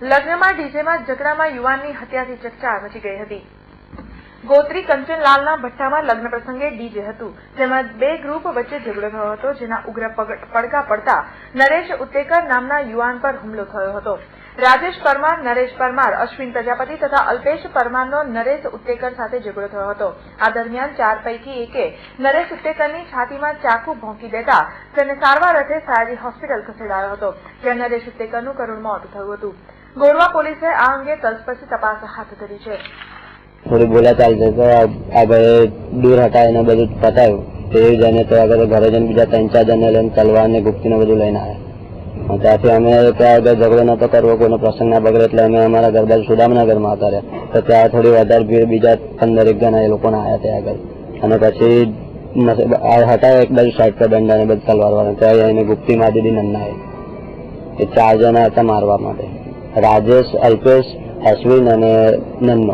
લગ્નમાં ડીજેમાં ઝઘડામાં યુવાનની હત્યાથી ચકચાર મચી ગઈ હતી। ગોત્રી કંચનલાલના ભઠ્ઠામાં લગ્ન પ્રસંગે ડીજે હતું, જેમાં બે ગ્રુપ વચ્ચે ઝઘડો થયો હતો, જેના ઉગ્ર પડઘા પડતા નરેશ ઉત્તેકર નામના યુવાન પર હુમલો થયો હતો। રાજેશ પરમાર, નરેશ પરમાર, અશ્વિન પ્રજાપતિ તથા અલ્પેશ પરમારનો નરેશ ઉત્તેકર સાથે ઝઘડો થયો હતો। આ દરમિયાન 4 પૈકી એકે નરેશ ઉત્તેકરની છાતીમાં ચાકુ ભોંકી દેતા તેને સારવાર અર્થે સયાજી હોસ્પિટલ ખસેડાયો હતો, જ્યાં નરેશ ઉત્તેકરનું કરુણ મોત થયું હતું। ગોરવા પોલીસે આ અંગે તલસ્પર્શી તપાસ હાથ ધરી છે। થોડી બોલાચાલ છે તો આ ભાઈ દૂર હતા એને બધું પતાવ્યું, તે જઈને તો આગળ ઘરે જઈને બીજા 3-4 જણને લઈને તલવાર ને ગુપ્તી ને બધું લઈને આવ્યા। ત્યાંથી અમે ત્યાં આગળ ઝઘડો નતો કરવો, કોઈનો પ્રસંગ ના બગડે, એટલે અમે અમારા ઘર બાજુ સુદામનગરમાં હતા રહ્યા, તો ત્યાં થોડી વધારે ભીડ બીજા 15-1 જણા એ લોકોને આવ્યા ત્યાં આગળ, અને પછી હતા એક બાજુ સાઈડ પર દંડા ને બધું તલવાર વાળા, ત્યાં એને ગુપ્તી મારી દીધી નન્નાએ। એ 4 જણા હતા મારવા માટે, રાજેશ, અલ્પેશ, અશ્વિન અને નન્નો।